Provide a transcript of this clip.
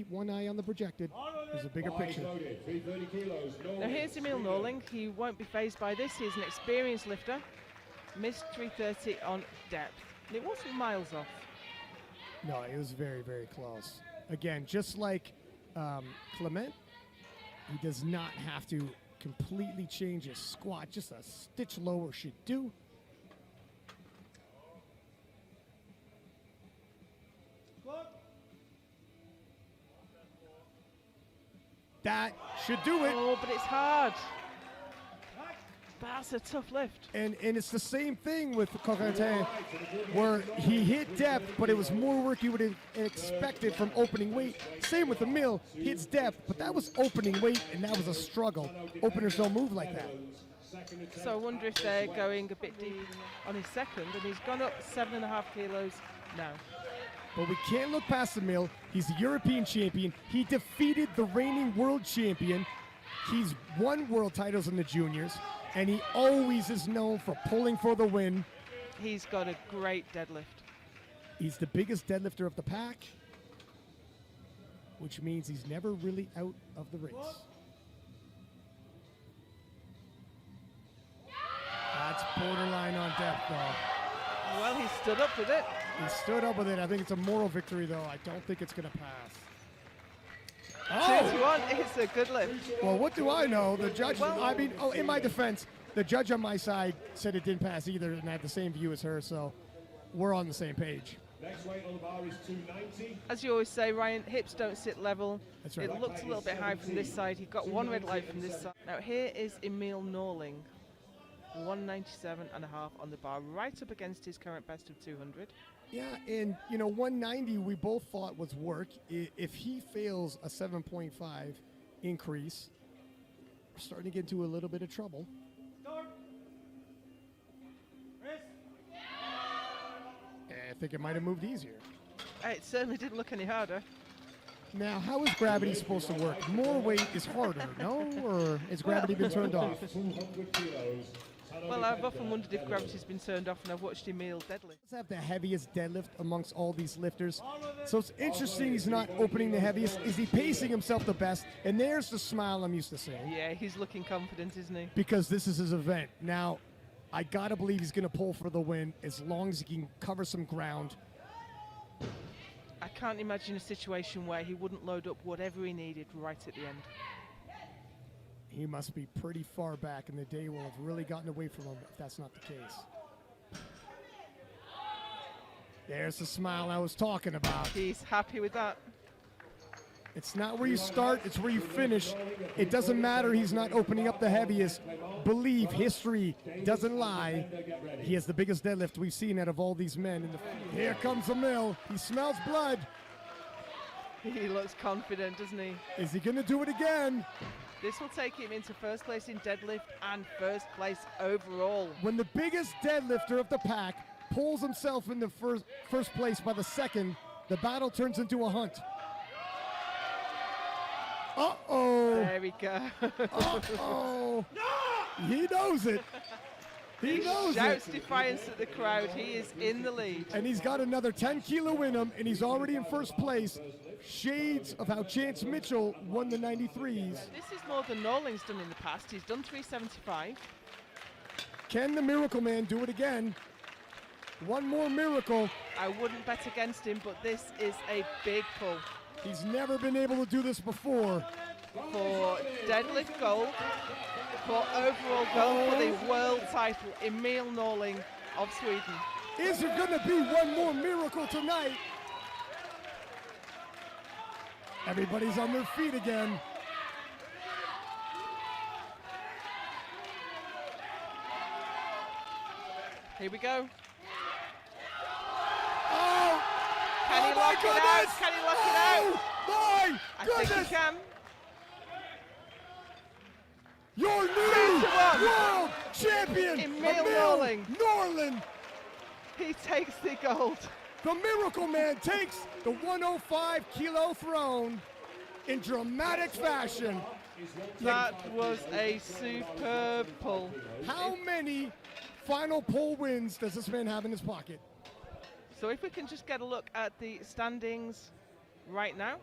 keep one eye on the projected. There's a bigger picture. Now here's Emil Norling. He won't be phased by this. He's an experienced lifter. Missed 330 on depth. And it wasn't miles off. No, it was very, very close. Again, just like Clement, he does not have to completely change his squat. Just a stitch lower should do. That should do it. Oh, but it's hard. That's a tough lift. And it's the same thing with Corentin, where he hit depth, but it was more work you would have expected from opening weight. Same with Emil, hits depth, but that was opening weight, and that was a struggle. Openers don't move like that. So I wonder if they're going a bit deep on his second, and he's gone up 7.5 kilos now. But we can't look past Emil. He's the European champion. He defeated the reigning world champion. He's won world titles in the juniors, and he always is known for pulling for the win. He's got a great deadlift. He's the biggest deadlifter of the pack, which means he's never really out of the race. That's borderline on depth, though. Well, he stood up with it. He stood up with it. I think it's a moral victory, though. I don't think it's going to pass. 21, it's a good lift. Well, what do I know? The judge, in my defense, the judge on my side said it didn't pass either, and I had the same view as her, so we're on the same page. Next weight on the bar is 290. As you always say, Ryan, hips don't sit level. That's right. It looked a little bit high from this side. He got one red light from this side. Now here is Emil Norling, 197.5 on the bar, right up against his current best of 200. Yeah, and 190 we both thought was work. If he fails a 7.5 increase, we're starting to get into a little bit of trouble. I think it might have moved easier. It certainly didn't look any harder. Now, how is gravity supposed to work? More weight is harder, no? Or has gravity been turned off? Well, I've often wondered if gravity's been turned off, and I've watched Emil deadlift. He does have the heaviest deadlift amongst all these lifters. So it's interesting he's not opening the heaviest. Is he pacing himself the best? And there's the smile I'm used to seeing. Yeah, he's looking confident, isn't he? Because this is his event. Now, I gotta believe he's gonna pull for the win as long as he can cover some ground. I can't imagine a situation where he wouldn't load up whatever he needed right at the end. He must be pretty far back, and the day will have really gotten away from him if that's not the case. There's the smile I was talking about. He's happy with that. It's not where you start, it's where you finish. It doesn't matter he's not opening up the heaviest. Believe history doesn't lie. He has the biggest deadlift we've seen out of all these men. Here comes Emil. He smells blood. He looks confident, doesn't he? Is he going to do it again? This will take him into first place in deadlift and first place overall. When the biggest deadlifter of the pack pulls himself into first place by the second, the battle turns into a hunt. Uh-oh. There we go. Uh-oh. He knows it. He knows shouts it. defiance at the crowd. He is in the lead. And he's got another 10 kilo in him, and he's already in first place. Shades of how Chance Mitchell won the 93s. This is more than Norling's done in the past. He's done 375. Can the Miracle Man do it again? One more miracle. I wouldn't bet against him, but this is a big pull. He's never been able to do this before. For deadlift gold, for overall gold, for the world title, Emil Norling of Sweden. Is there going to be one more miracle tonight? Everybody's on their feet again. Here we go. Oh! Can he lock it out? Can he lock it out? My I goodness! think he can. Your new 2-1. world champion, Emil Norling. He takes the gold. The Miracle Man takes the 105 kilo throne in dramatic fashion. That was a superb pull. How many final pull wins does this man have in his pocket? So if we can just get a look at the standings right now.